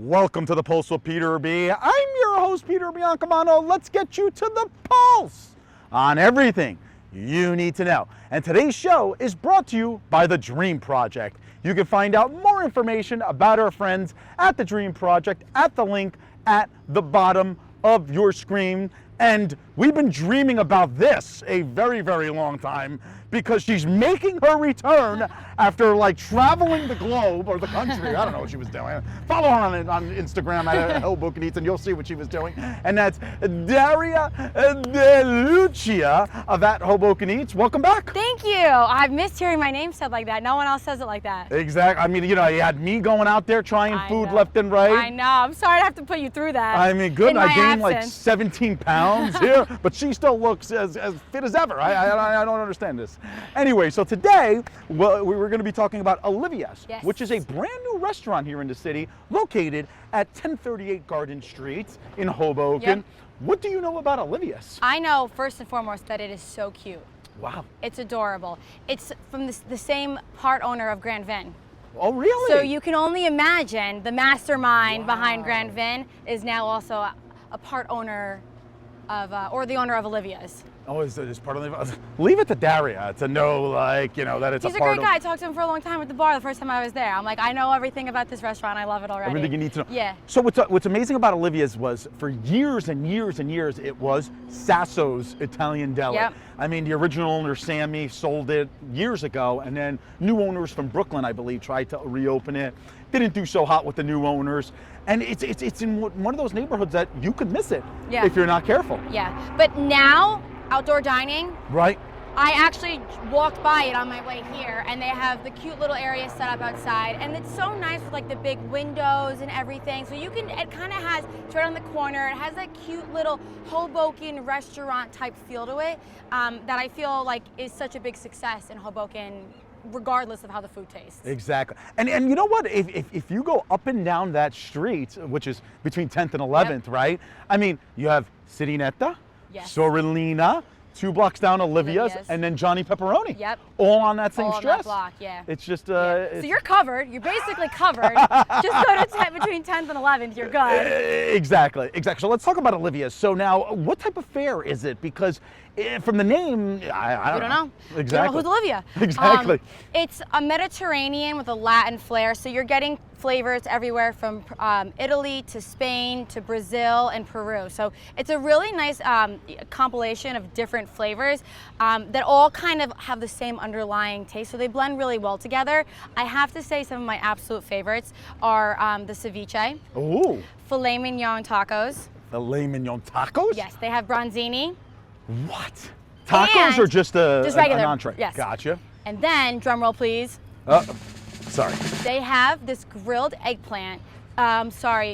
Welcome to the Pulse with Peter B. I'm your host, Peter Biancamano. Let's get you to the pulse on everything you need to know. And today's show is brought to you by The Dream Project. You can find out more information about our friends at The Dream Project at the link at the bottom of your screen. And we've been dreaming about this a very, very long time because she's making her return after like traveling the globe or the country. I don't know what she was doing. Follow her on Instagram at Hoboken Eats and you'll see what she was doing. And that's Daria De Lucia of at Hoboken Eats. Welcome back. Thank you. I've missed hearing my name said like that. No one else says it like that. Exactly. I mean, you know, you had me going out there trying food left and right. I know. I'm sorry to have to put you through that. I mean, good. I gained like absence. 17 pounds here, but she still looks as fit as ever. I don't understand this. Anyway, so today we're going to be talking about Olivia's, Yes. which is a brand new restaurant here in the city, located at 1038 Garden Street in Hoboken. Yep. What do you know about Olivia's? I know first and foremost that it is so cute. Wow. It's adorable. It's from the same part owner of Grand Vin. Oh, really? So you can only imagine the mastermind behind Grand Vin is now also a part owner of, or the owner of Olivia's. Oh, is part of the... Leave it to Daria to know, like, you know, that it's He's a a part great guy. I talked to him for a long time at the bar the first time I was there. I'm like, I know everything about this restaurant. I love it already. Everything you need to know. Yeah. So what's amazing about Olivia's was for years and years and years, it was Sasso's Italian Deli. Yep. I mean, the original owner, Sammy, sold it years ago, and then new owners from Brooklyn, I believe, tried to reopen it. Didn't do so hot with the new owners. And it's in one of those neighborhoods that you could miss it if you're not careful. Yeah. But now, outdoor dining, Right? I actually walked by it on my way here, and they have the cute little area set up outside, and it's so nice with like the big windows and everything. So you can, it kind of has, it's right on the corner, it has that cute little Hoboken restaurant type feel to it that I feel like is such a big success in Hoboken, regardless of how the food tastes. Exactly. And you know what? If you go up and down that street, which is between 10th and 11th, right? I mean, you have Cirinetta, Yes. Sorellina, 2 blocks down Olivia's, and then Johnny Pepperoni. Yep. All on that same All on stress. that block, yeah. It's just So you're covered. You're basically covered. Just go to between 10th and 11th. You're good. Exactly. So let's talk about Olivia's. So now, what type of fare is it? Because from the name, I don't know. You Exactly. don't know who's Olivia. Exactly. It's a Mediterranean with a Latin flair. So you're getting flavors everywhere from Italy to Spain to Brazil and Peru. So it's a really nice compilation of different flavors that all kind of have the same underlying taste. So they blend really well together. I have to say some of my absolute favorites are the ceviche, Ooh. filet mignon tacos. Filet mignon tacos? Yes, they have bronzini. What? Tacos or just regular, an entree? yes. Gotcha. And then, drum roll please, Sorry. they have this grilled eggplant,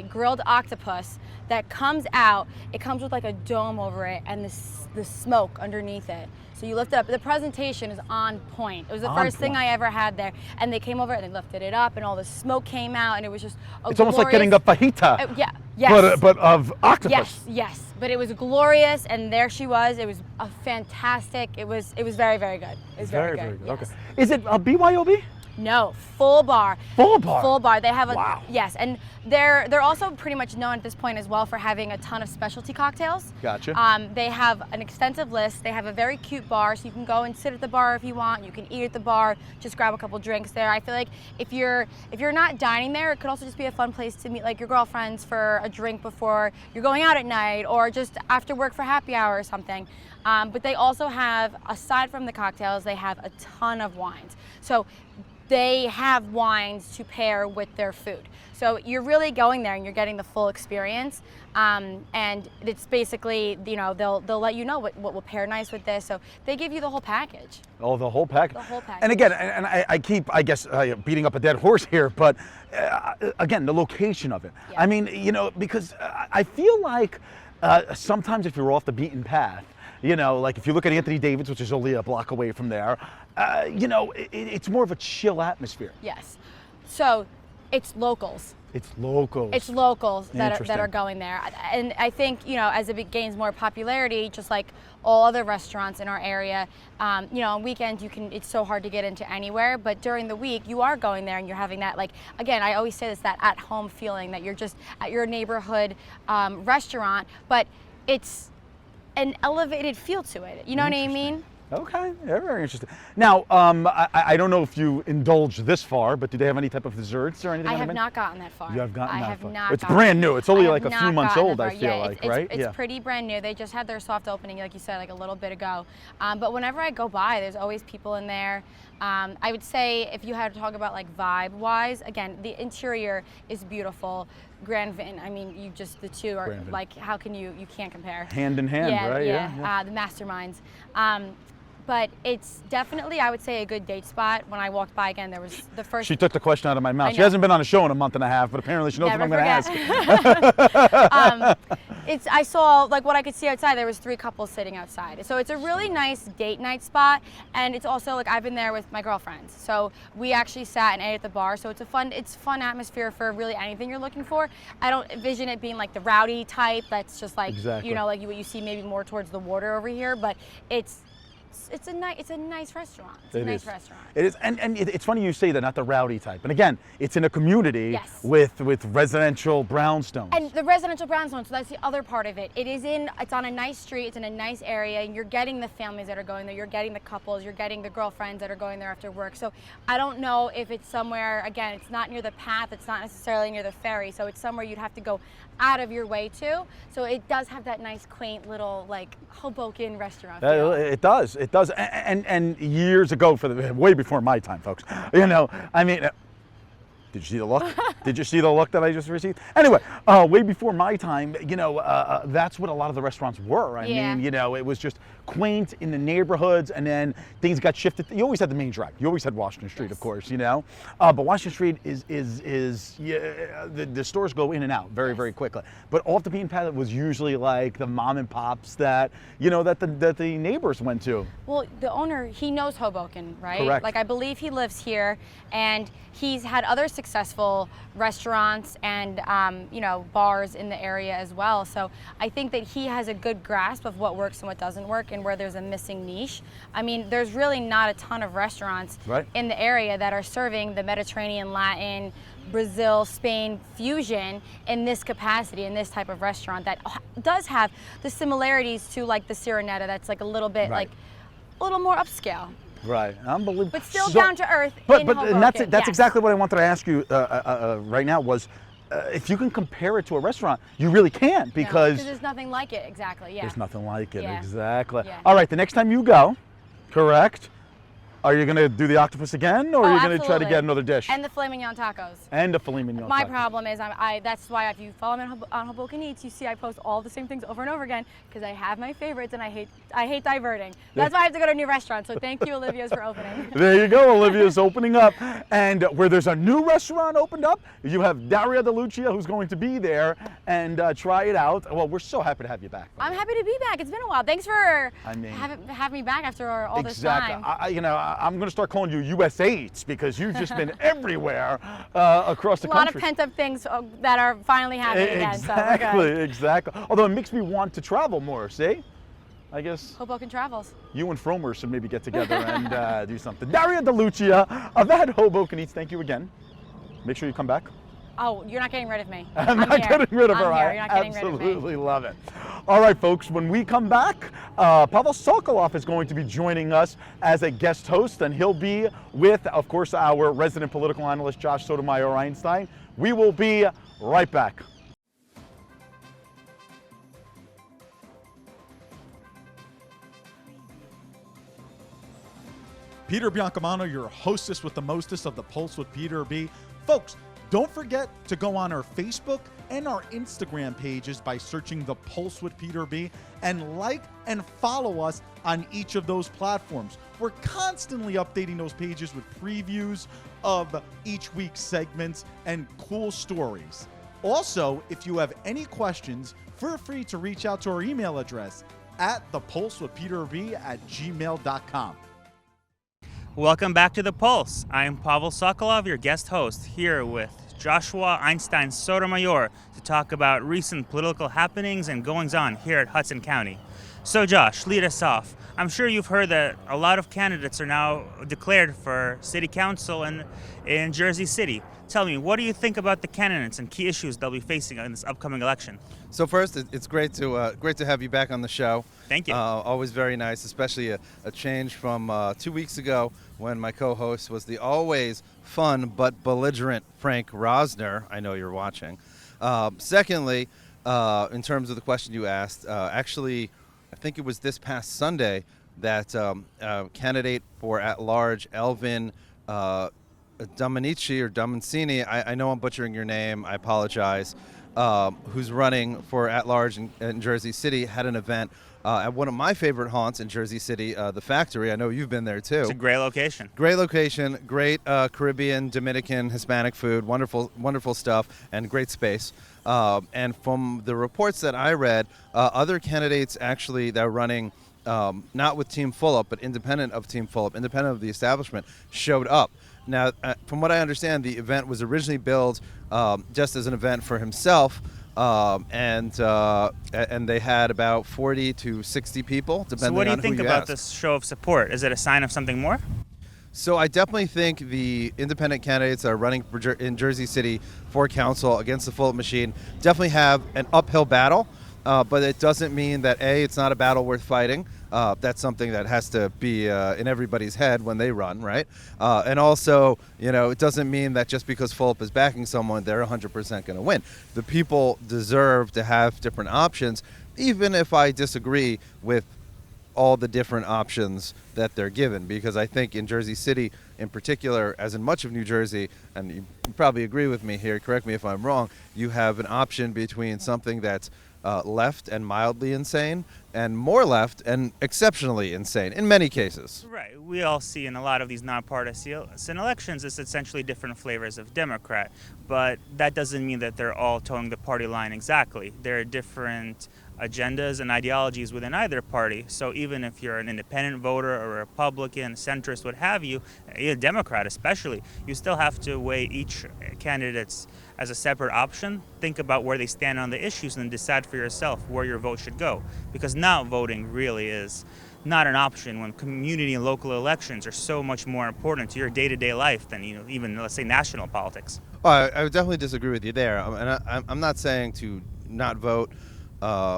grilled octopus that comes out. It comes with like a dome over it and the smoke underneath it. So you lift it up. The presentation is on point. It was the first thing I ever had there. And they came over and they lifted it up and all the smoke came out and it was just It's almost like getting a fajita. Yeah, yes. But of octopus. Yes. But it was glorious and there she was. It was a fantastic, it was very, very good. It was very good. Okay. Yes. Is it a BYOB? No, full bar. Full bar? Full bar. They have a, wow. Yes, and they're also pretty much known at this point as well for having a ton of specialty cocktails. Gotcha. They have an extensive list. They have a very cute bar, so you can go and sit at the bar if you want. You can eat at the bar, just grab a couple drinks there. I feel like if you're not dining there, it could also just be a fun place to meet like your girlfriends for a drink before you're going out at night or just after work for happy hour or something. But they also have, aside from the cocktails, they have a ton of wines. So they have wines to pair with their food. So you're really going there and you're getting the full experience. And it's basically, you know, they'll let you know what will pair nice with this. So they give you the whole package. Oh, the whole package? The whole package. And again, I keep, I guess, beating up a dead horse here, but again, the location of it. Yeah. I mean, you know, because I feel like sometimes if you're off the beaten path, you know, like if you look at Anthony David's, which is only a block away from there, you know, it's more of a chill atmosphere. Yes. So it's locals. It's locals. It's locals that are Interesting. going there. And I think, as it gains more popularity, just like all other restaurants in our area, on weekends it's so hard to get into anywhere, but during the week you are going there and you're having that, like, again, I always say this, that at home feeling that you're just at your neighborhood restaurant, but it's an elevated feel to it. You know what I mean? Okay, yeah, very interesting. Now, I don't know if you indulge this far, but do they have any type of desserts or anything? I have not gotten that far. You have gotten I that have far. not It's gotten brand that new. It's far. only I like have a few not months gotten old, that I far. feel Yeah, like, right? It's pretty brand new. They just had their soft opening, like you said, like a little bit ago. But whenever I go by, there's always people in there. I would say if you had to talk about like vibe-wise, again, the interior is beautiful. Grand Vin, I mean, the two are like, how can you can't compare. Hand in hand, right? Yeah. The masterminds. But it's definitely, I would say, a good date spot. When I walked by again, there was the first. She took the question out of my mouth. She hasn't been on a show in a month and a half, but apparently she knows what I'm going to ask. I saw, like, what I could see outside, there was 3 couples sitting outside. So it's a really nice date night spot, and it's also, like, I've been there with my girlfriends. So we actually sat and ate at the bar, so it's fun atmosphere for really anything you're looking for. I don't envision it being like the rowdy type that's just like, Exactly. like what you see maybe more towards the water over here, but it's a nice restaurant. It's a nice restaurant. It is, and it's funny you say that, not the rowdy type. And again, it's in a community Yes. with residential brownstones. And the residential brownstone, so that's the other part of it. It's on a nice street, it's in a nice area, and you're getting the families that are going there, you're getting the couples, you're getting the girlfriends that are going there after work. So I don't know if it's somewhere, again, it's not near the path, it's not necessarily near the ferry, so it's somewhere you'd have to go out of your way to. So it does have that nice, quaint little, like, Hoboken restaurant feel. It does. And years ago, way before my time, folks. I mean, did you see the look? Did you see the look that I just received? Anyway, way before my time, that's what a lot of the restaurants were. I mean, it was just quaint in the neighborhoods, and then things got shifted. You always had the main drag. You always had Washington Street, of course, But Washington Street the stores go in and out very, very quickly. But off the beaten path was usually like the mom and pops that, that the neighbors went to. Well, the owner, he knows Hoboken, right? Correct. Like, I believe he lives here, and he's had other successful restaurants and, bars in the area as well. So I think that he has a good grasp of what works and what doesn't work and where there's a missing niche. I mean, there's really not a ton of restaurants in the area that are serving the Mediterranean, Latin, Brazil, Spain fusion in this capacity, in this type of restaurant that does have the similarities to, like, the Sirenetta, that's like a little bit like a little more upscale. Right, unbelievable. But still down to earth. But Hoboken. and that's Yes. exactly what I wanted to ask you right now was, if you can compare it to a restaurant, you really can't, because there's nothing like it. Exactly. Yeah. there's nothing like it. Yeah. Exactly. Yeah. All right, the next time you go, correct? Are you going to do the octopus again, or are you going to try to get another dish? And the filet mignon tacos. And the filet mignon. My tacos. problem is, that's why if you follow me on Hoboken Eats, you see I post all the same things over and over again, because I have my favorites and I hate diverting. That's why I have to go to a new restaurant. So thank you, Olivia's, for opening. There you go, Olivia's opening up. And where there's a new restaurant opened up, you have Daria DeLucia, who's going to be there and try it out. Well, we're so happy to have you back. I'm happy to be back. It's been a while. Thanks for having me back after all this time. I'm going to start calling you USA Eats, because you've just been everywhere across the country. A lot of pent-up things that are finally happening again. Exactly. Although it makes me want to travel more, see? I guess Hoboken Travels. You and Fromer should maybe get together and do something. Daria DeLucia of that Hoboken Eats, thank you again. Make sure you come back. Oh, you're not getting rid of me. I'm not getting rid of her. You're not getting rid of me. Absolutely love it. All right, folks, when we come back, Pavel Sokolov is going to be joining us as a guest host, and he'll be with, of course, our resident political analyst, Josh Sotomayor-Einstein. We will be right back. Peter Biancamano, your hostess with the mostest of the Pulse with Peter B. Folks, don't forget to go on our Facebook and our Instagram pages by searching The Pulse with Peter B, and like and follow us on each of those platforms. We're constantly updating those pages with previews of each week's segments and cool stories. Also, if you have any questions, feel free to reach out to our email address at thepulsewithpeterb@gmail.com. Welcome back to The Pulse. I'm Pavel Sokolov, your guest host, here with Joshua Einstein Sotomayor, to talk about recent political happenings and goings-on here at Hudson County. So Josh, lead us off. I'm sure you've heard that a lot of candidates are now declared for city council in Jersey City. Tell me, what do you think about the candidates and key issues they'll be facing in this upcoming election? So first, it's great to have you back on the show. Thank you. Always very nice, especially a change from 2 weeks ago when my co-host was the always fun but belligerent Frank Rosner. I know you're watching. Secondly, in terms of the question you asked, actually, I think it was this past Sunday that candidate for at-large Elvin Dominici or Dominicini, I know I'm butchering your name, I apologize, who's running for at-large in Jersey City, had an event at one of my favorite haunts in Jersey City, the Factory. I know you've been there too. It's a great location. Great location, great Caribbean, Dominican, Hispanic food, wonderful stuff, and great space. And from the reports that I read, other candidates actually that are running not with Team Fulop, but independent of Team Fulop, independent of the establishment, showed up. Now, from what I understand, the event was originally billed just as an event for himself, and they had about 40 to 60 people, depending on who you ask. So what do you think about this show of support? Is it a sign of something more? So I definitely think the independent candidates that are running in Jersey City for council against the Fulop machine definitely have an uphill battle, but it doesn't mean that, A, it's not a battle worth fighting. That's something that has to be in everybody's head when they run, right? And also, it doesn't mean that just because Fulop is backing someone, they're 100% going to win. The people deserve to have different options, even if I disagree with all the different options that they're given, because I think in Jersey City in particular, as in much of New Jersey, and you probably agree with me here, correct me if I'm wrong, you have an option between something that's left and mildly insane, and more left and exceptionally insane in many cases. Right. We all see in a lot of these nonpartisan elections, it's essentially different flavors of Democrat, but that doesn't mean that they're all towing the party line exactly. There are different agendas and ideologies within either party. So even if you're an independent voter or a Republican, centrist, what have you, a Democrat especially, you still have to weigh each candidate's as a separate option, think about where they stand on the issues, and then decide for yourself where your vote should go. Because not voting really is not an option when community and local elections are so much more important to your day-to-day life than even, let's say, national politics. Well, I would definitely disagree with you there. And I'm not saying to not vote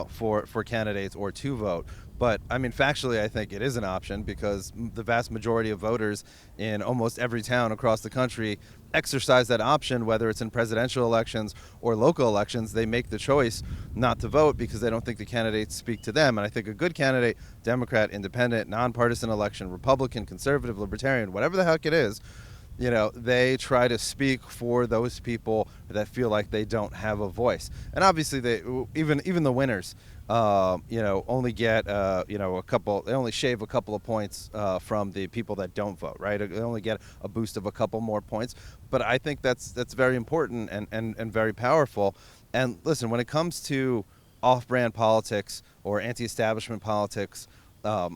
for candidates or to vote. But, I mean, factually, I think it is an option because the vast majority of voters in almost every town across the country exercise that option, whether it's in presidential elections or local elections. They make the choice not to vote because they don't think the candidates speak to them. And I think a good candidate, Democrat, independent, nonpartisan election, Republican, conservative, libertarian, whatever the heck it is, they try to speak for those people that feel like they don't have a voice. And obviously, even the winners, only get a couple. They only shave a couple of points from the people that don't vote, right? They only get a boost of a couple more points. But I think that's very important and very powerful. And listen, when it comes to off-brand politics or anti-establishment politics,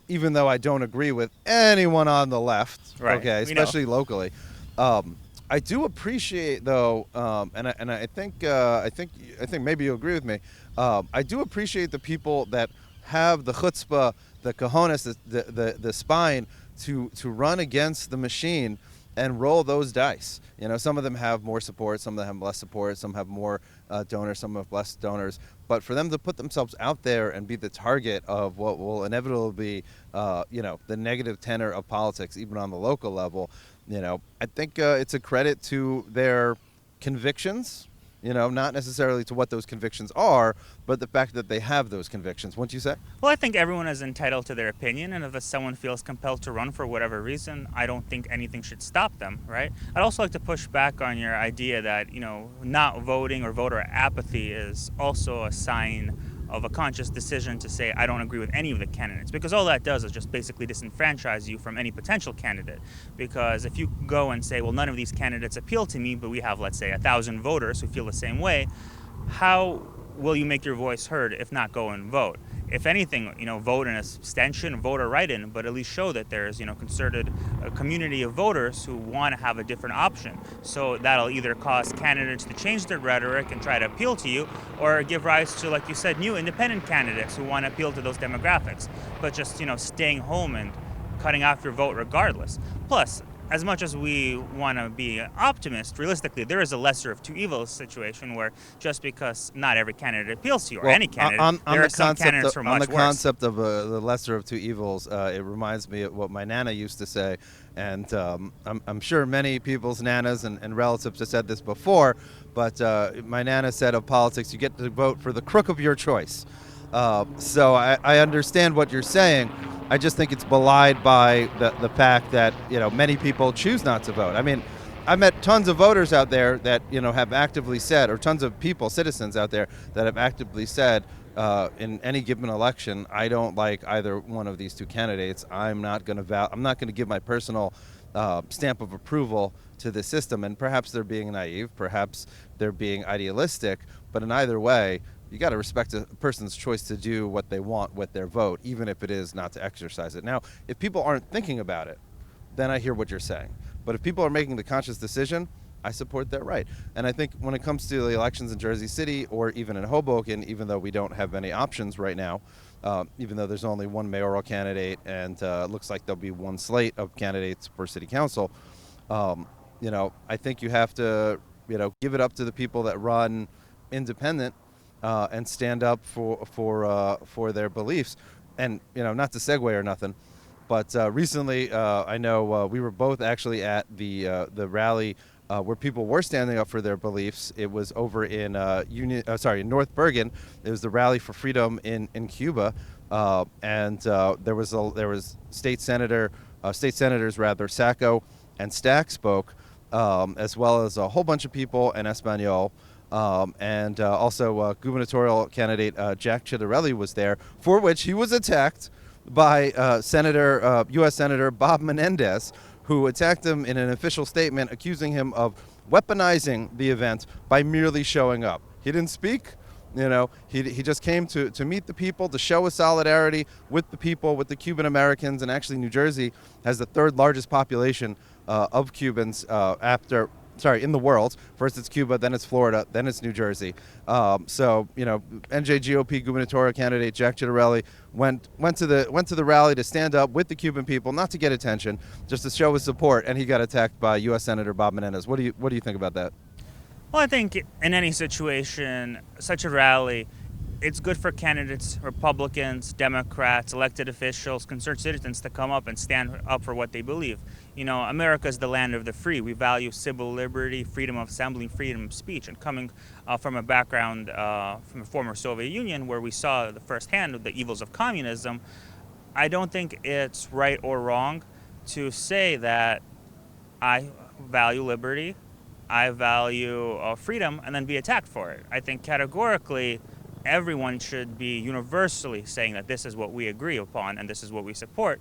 even though I don't agree with anyone on the left, right, okay, especially locally. I do appreciate, though, and I think maybe you'll agree with me. I do appreciate the people that have the chutzpah, the cojones, the spine to run against the machine and roll those dice. Some of them have more support, some of them have less support, some have more donors, some have less donors. But for them to put themselves out there and be the target of what will inevitably be, the negative tenor of politics, even on the local level, I think it's a credit to their convictions, not necessarily to what those convictions are, but the fact that they have those convictions. Wouldn't you say? Well, I think everyone is entitled to their opinion, and if someone feels compelled to run for whatever reason, I don't think anything should stop them, right? I'd also like to push back on your idea that, not voting or voter apathy is also a sign of a conscious decision to say, I don't agree with any of the candidates, because all that does is just basically disenfranchise you from any potential candidate. Because if you go and say, well, none of these candidates appeal to me, but we have, let's say, 1,000 voters who feel the same way, how will you make your voice heard if not go and vote? if anything, vote an abstention, vote a write-in, but at least show that there's, concerted community of voters who want to have a different option. So that'll either cause candidates to change their rhetoric and try to appeal to you, or give rise to, like you said, new independent candidates who want to appeal to those demographics. But just, staying home and cutting off your vote regardless. Plus, as much as we want to be optimist, realistically, there is a lesser of two evils situation where just because not every candidate appeals to you, or any candidate, there are some candidates who are much worse. On the concept of the lesser of two evils, it reminds me of what my Nana used to say, and I'm sure many people's Nanas and relatives have said this before, but my Nana said of politics, you get to vote for the crook of your choice. So I understand what you're saying. I just think it's belied by the fact that, many people choose not to vote. I mean, I met tons of voters out there that, have actively said, or tons of people, citizens out there that have actively said, in any given election, I don't like either one of these two candidates. I'm not going to give my personal stamp of approval to the system. And perhaps they're being naive, perhaps they're being idealistic, but in either way, you got to respect a person's choice to do what they want with their vote, even if it is not to exercise it. Now, if people aren't thinking about it, then I hear what you're saying. But if people are making the conscious decision, I support that right. And I think when it comes to the elections in Jersey City or even in Hoboken, even though we don't have any options right now, even though there's only one mayoral candidate and looks like there'll be one slate of candidates for city council, I think you have to, give it up to the people that run independent and stand up for their beliefs. And, not to segue or nothing, but recently I know we were both actually at the rally where people were standing up for their beliefs. It was over in North Bergen. It was the Rally for Freedom in Cuba, and there was state senators Sacco and Stack spoke, as well as a whole bunch of people in Espanol. And also gubernatorial candidate Jack Ciattarelli was there, for which he was attacked by U.S. Senator Bob Menendez, who attacked him in an official statement accusing him of weaponizing the event by merely showing up. He didn't speak. He just came to meet the people, to show a solidarity with the people, with the Cuban Americans, and actually New Jersey has the third largest population of Cubans in the world. First it's Cuba, then it's Florida, then it's New Jersey. So NJ GOP gubernatorial candidate Jack Ciattarelli went to the rally to stand up with the Cuban people, not to get attention, just to show his support, and he got attacked by U.S. Senator Bob Menendez. What do you think about that? Well, I think in any situation, such a rally, it's good for candidates, Republicans, Democrats, elected officials, concerned citizens to come up and stand up for what they believe. America is the land of the free. We value civil liberty, freedom of assembly, freedom of speech. And coming from a background from the former Soviet Union, where we saw the firsthand of the evils of communism, I don't think it's right or wrong to say that I value liberty, I value freedom, and then be attacked for it. I think categorically, everyone should be universally saying that this is what we agree upon and this is what we support.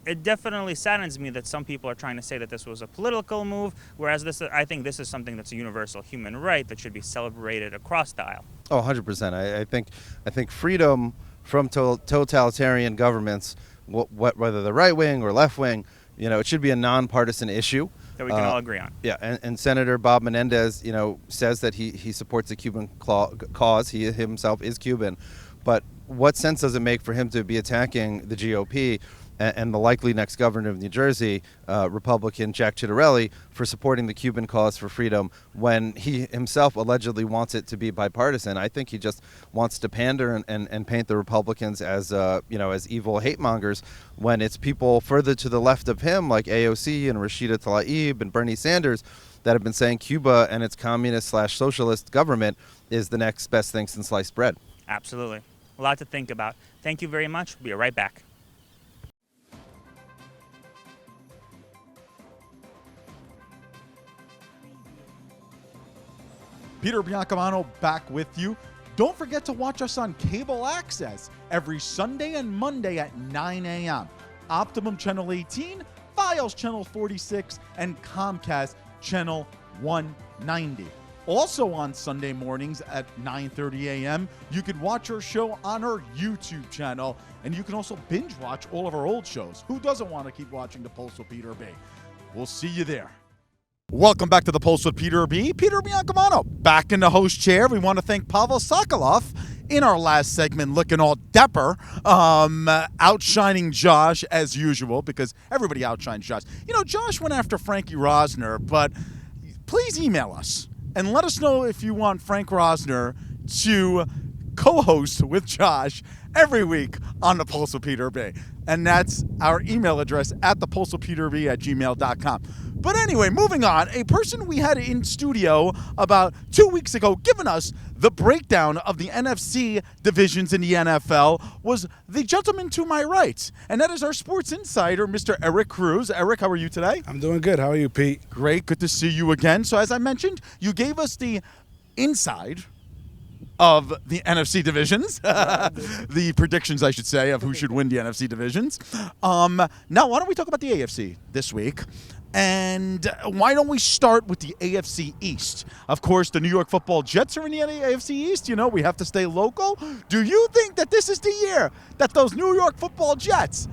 It definitely saddens me that some people are trying to say that this was a political move, whereas I think this is something that's a universal human right that should be celebrated across the aisle. Oh, 100%. I think freedom from totalitarian governments, whether the right wing or left wing, it should be a nonpartisan issue that we can all agree on. Yeah, and Senator Bob Menendez, says that he supports the Cuban cause. He himself is Cuban, but what sense does it make for him to be attacking the GOP and the likely next governor of New Jersey, Republican Jack Ciattarelli, for supporting the Cuban cause for freedom when he himself allegedly wants it to be bipartisan? I think he just wants to pander and paint the Republicans as as evil hate mongers, when it's people further to the left of him like AOC and Rashida Tlaib and Bernie Sanders that have been saying Cuba and its communist/socialist government is the next best thing since sliced bread. Absolutely. A lot to think about. Thank you very much. We'll be right back. Peter Biancamano back with you. Don't forget to watch us on cable access every Sunday and Monday at 9 a.m. Optimum Channel 18, Files Channel 46, and Comcast Channel 190. Also on Sunday mornings at 9:30 a.m., you can watch our show on our YouTube channel, and you can also binge watch all of our old shows. Who doesn't want to keep watching The Pulse with Peter B? We'll see you there. Welcome back to The Pulse with Peter B. Peter Biancamano, back in the host chair. We want to thank Pavel Sokolov in our last segment, looking all dapper, outshining Josh as usual, because everybody outshines Josh. You know, Josh went after Frankie Rosner, but please email us and let us know if you want Frank Rosner to co-host with Josh every week on The Pulse with Peter B. And that's our email address at thepulsewithpeterb@gmail.com. But anyway, moving on, a person we had in studio about 2 weeks ago giving us the breakdown of the NFC divisions in the NFL was the gentleman to my right, and that is our sports insider, Mr. Eric Cruz. Eric, how are you today? I'm doing good. How are you, Pete? Great. Good to see you again. So as I mentioned, you gave us the inside of the NFC divisions, the predictions, I should say, of who should win the NFC divisions. Now, why don't we talk about the AFC this week? And why don't we start with the AFC East? Of course, the New York Football Jets are in the AFC East. You know, we have to stay local. Do you think that this is the year that those New York Football Jets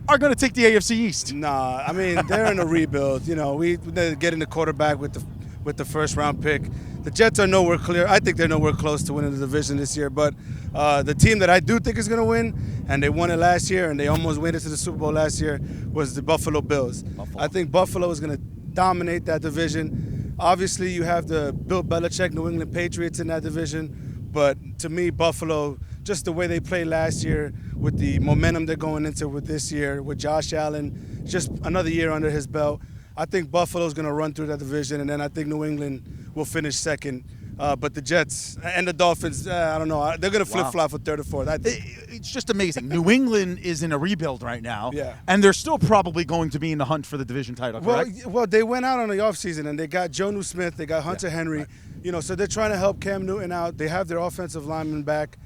are going to take the AFC East? Nah, I mean, they're in a rebuild. You know, they're getting the quarterback with the first-round pick. The Jets are nowhere clear. I think they're nowhere close to winning the division this year. But the team that I do think is going to win, and they won it last year, and they almost went into the Super Bowl last year, was the Buffalo Bills. I think Buffalo is going to dominate that division. Obviously, you have the Bill Belichick New England Patriots in that division. But to me, Buffalo, just the way they played last year, with the momentum they're going into with this year, with Josh Allen, just another year under his belt, I think Buffalo's going to run through that division, and then I think New England will finish second. But the Jets and the Dolphins, I don't know. They're going to flip-flop for third or fourth. I think. It's just amazing. New England is in a rebuild right now, yeah, and they're still probably going to be in the hunt for the division title, correct? Well, they went out on the offseason, and they got Jonnu Smith, they got Hunter Henry. Right. You know, so they're trying to help Cam Newton out. They have their offensive lineman back.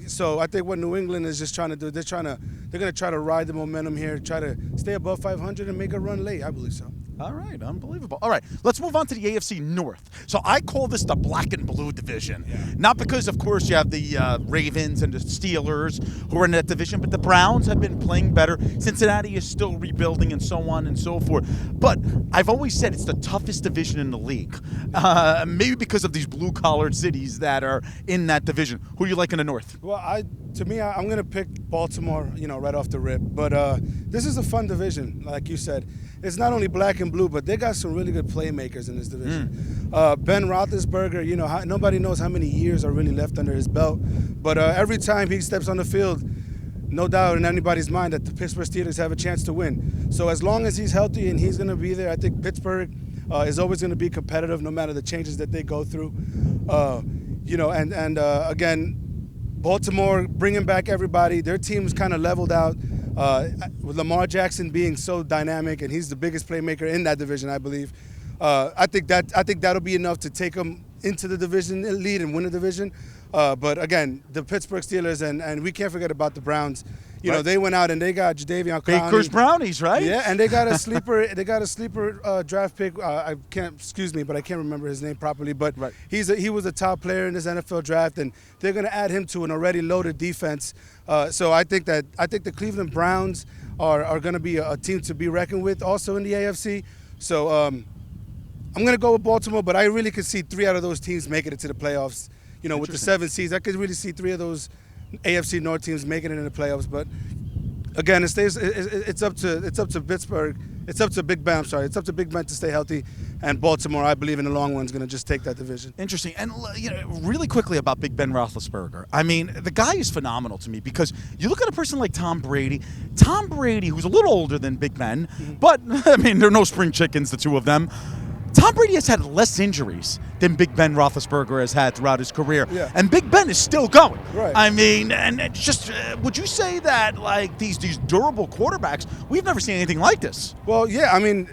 So I think what New England is just trying to do, they're going to try to ride the momentum here, try to stay above 500 and make a run late. I believe so. All right, unbelievable. All right, let's move on to the AFC North. So I call this the black and blue division. Yeah. Not because, of course, you have the Ravens and the Steelers who are in that division, but the Browns have been playing better. Cincinnati is still rebuilding and so on and so forth. But I've always said it's the toughest division in the league, maybe because of these blue-collared cities that are in that division. Who do you like in the North? Well, I'm going to pick Baltimore, right off the rip. But this is a fun division, like you said. It's not only black and blue, but they got some really good playmakers in this division. Ben Roethlisberger, nobody knows how many years are really left under his belt. But every time he steps on the field, no doubt in anybody's mind that the Pittsburgh Steelers have a chance to win. So as long as he's healthy and he's going to be there, I think Pittsburgh is always going to be competitive no matter the changes that they go through. Again, Baltimore bringing back everybody. Their team's kind of leveled out. With Lamar Jackson being so dynamic, and he's the biggest playmaker in that division, I believe. I think that'll be enough to take them into the division lead and win the division. But again, the Pittsburgh Steelers and we can't forget about the Browns. Right. They went out and they got Jadeveon Clowney. Baker's Brownies, right? Yeah, and they got a sleeper. They got a sleeper draft pick. I can't remember his name properly, but right. he was a top player in this NFL draft, and they're going to add him to an already loaded defense. So I think the Cleveland Browns are going to be a team to be reckoned with, also in the AFC. So I'm going to go with Baltimore, but I really could see 3 out of those teams making it to the playoffs. With the 7 seeds, I could really see 3 of those AFC North teams making it in the playoffs. But again, it's up to Pittsburgh. It's up to Big Ben. It's up to Big Ben to stay healthy, and Baltimore, I believe, in the long run, is going to just take that division. Interesting. And really quickly about Big Ben Roethlisberger. I mean, the guy is phenomenal to me because you look at a person like Tom Brady. Tom Brady, who's a little older than Big Ben, but I mean, they're no spring chickens, the two of them. Tom Brady has had less injuries than Big Ben Roethlisberger has had throughout his career. Yeah. And Big Ben is still going. Right. I mean, and it's just, would you say that, like, these durable quarterbacks, we've never seen anything like this? Well, yeah, I mean,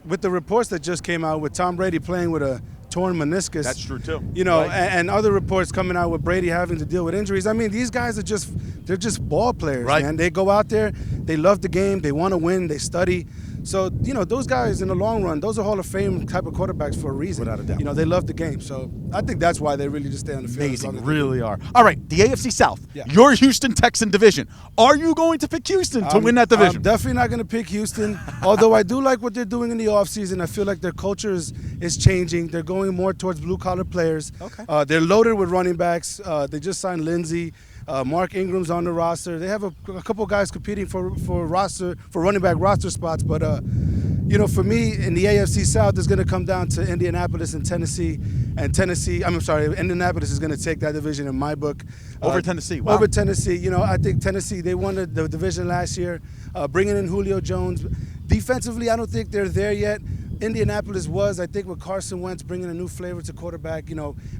with the reports that just came out with Tom Brady playing with a torn meniscus. That's true, too. Right. Right. And other reports coming out with Brady having to deal with injuries. I mean, these guys they're just ball players, right. Man. They go out there, they love the game, they want to win, they study. So, those guys in the long run, those are Hall of Fame type of quarterbacks for a reason. Without a doubt. They love the game. So I think that's why they really just stay on the field. Amazing, really are. All right, the AFC South, Yeah. your Houston Texan division. Are you going to pick Houston to win that division? I'm definitely not going to pick Houston, although I do like what they're doing in the offseason. I feel like their culture is changing. They're going more towards blue-collar players. Okay. They're loaded with running backs. They just signed Lindsey. Mark Ingram's on the roster. They have a couple guys competing for running back roster spots. But, for me, in the AFC South, it's going to come down to Indianapolis and Tennessee. And Indianapolis is going to take that division in my book. Over Tennessee, wow. Over Tennessee. I think Tennessee, they won the division last year, bringing in Julio Jones. Defensively, I don't think they're there yet. Indianapolis was, I think, with Carson Wentz bringing a new flavor to quarterback.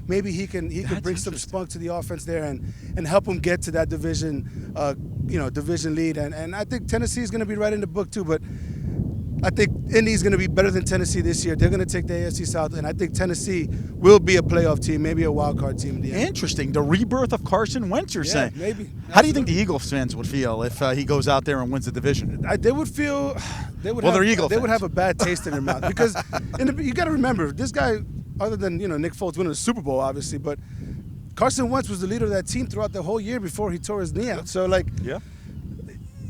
Maybe he can bring some spunk to the offense there and help them get to that division, division lead. And I think Tennessee is going to be right in the book too. But I think Indy's going to be better than Tennessee this year. They're going to take the AFC South, and I think Tennessee will be a playoff team, maybe a wild card team in the end. Interesting. The rebirth of Carson Wentz, you're saying. Maybe. How do you think the Eagles fans would feel if he goes out there and wins the division? They would feel they're Eagle fans. Would have a bad taste in their mouth because you got to remember, this guy, other than Nick Foles winning the Super Bowl, obviously, but Carson Wentz was the leader of that team throughout the whole year before he tore his knee out. So yeah.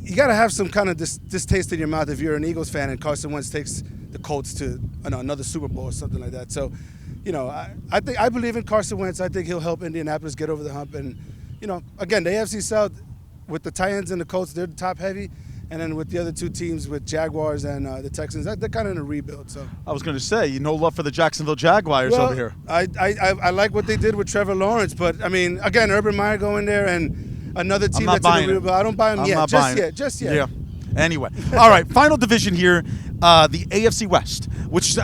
You got to have some kind of distaste in your mouth if you're an Eagles fan and Carson Wentz takes the Colts to another Super Bowl or something like that. So, I believe in Carson Wentz. I think he'll help Indianapolis get over the hump. And, again, the AFC South with the Titans and the Colts, they're top heavy. And then with the other two teams, with Jaguars and the Texans, they're kind of in a rebuild. So I was going to say, no love for the Jacksonville Jaguars over here. I like what they did with Trevor Lawrence, but again, Urban Meyer going there and another team that's in a rebuild. I don't buy him yet. Just yet. Yeah. Anyway, all right. Final division here, the AFC West, which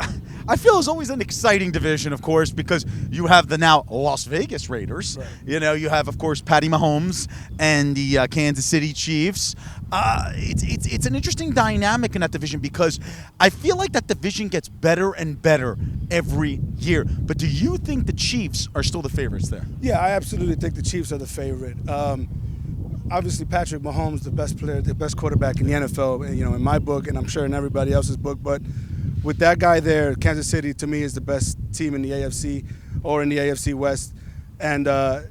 I feel is always an exciting division, of course, because you have the now Las Vegas Raiders. Right. You have, of course, Patty Mahomes and the Kansas City Chiefs. It's an interesting dynamic in that division because I feel like that division gets better and better every year. But do you think the Chiefs are still the favorites there? Yeah, I absolutely think the Chiefs are the favorite. Obviously, Patrick Mahomes, the best player, the best quarterback in the NFL, in my book, and I'm sure in everybody else's book. But with that guy there, Kansas City, to me, is the best team in the AFC or in the AFC West. And the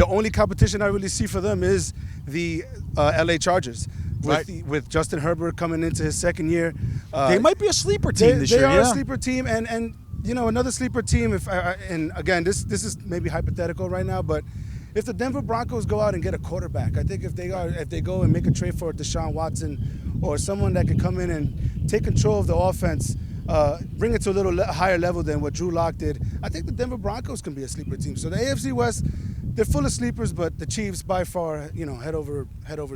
only competition I really see for them is the LA Chargers. With Justin Herbert coming into his second year. They might be a sleeper team this year. They are a sleeper team. And another sleeper team, and again, this is maybe hypothetical right now, but if the Denver Broncos go out and get a quarterback, I think if they go and make a trade for Deshaun Watson or someone that can come in and take control of the offense, bring it to a little higher level than what Drew Lock did, I think the Denver Broncos can be a sleeper team. So the AFC West, they're full of sleepers, but the Chiefs by far, head over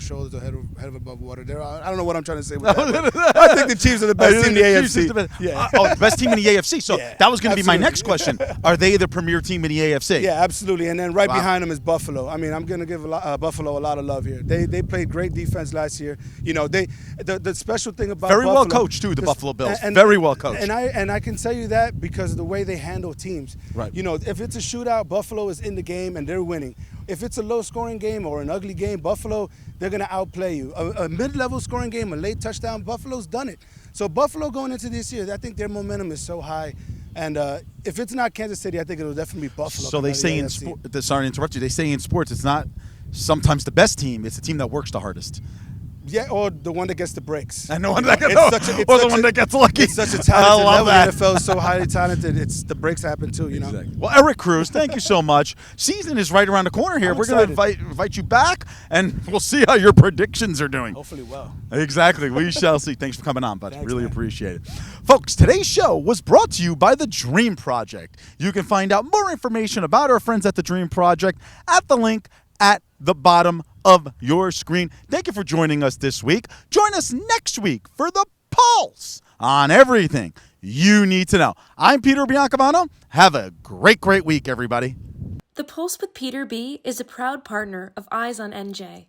shoulders or head above water. I don't know what I'm trying to say with that. But I think the Chiefs are the best team in the AFC. The best team in the AFC. So that was going to be my next question. Are they the premier team in the AFC? Yeah, absolutely. And then behind them is Buffalo. I mean, I'm going to give Buffalo a lot of love here. They played great defense last year. The special thing about very Buffalo, well coached too. The Buffalo Bills, very well coached. And I can tell you that because of the way they handle teams. Right. If it's a shootout, Buffalo is in the game and they're winning. If it's a low-scoring game or an ugly game, Buffalo, they're going to outplay you. A mid-level scoring game, a late touchdown, Buffalo's done it. So Buffalo going into this year, I think their momentum is so high. And if it's not Kansas City, I think it'll definitely be Buffalo. So they say sorry to interrupt you, they say in sports it's not sometimes the best team, it's the team that works the hardest. Yeah, or the one that gets the breaks. And the one that gets that gets lucky. It's such a talented level. The NFL is so highly talented. The breaks happen too, Exactly. Well, Eric Cruz, thank you so much. Season is right around the corner here. We're going to invite you back, and we'll see how your predictions are doing. Hopefully well. Exactly. We shall see. Thanks for coming on, bud. Thanks, really man. appreciate it. Folks, today's show was brought to you by The Dream Project. You can find out more information about our friends at The Dream Project at the link at the bottom of your screen. Thank you for joining us this week. Join us next week for The Pulse on everything you need to know. I'm Peter Biancamano. Have a great week, everybody. The Pulse with Peter B. is a proud partner of Eyes on NJ.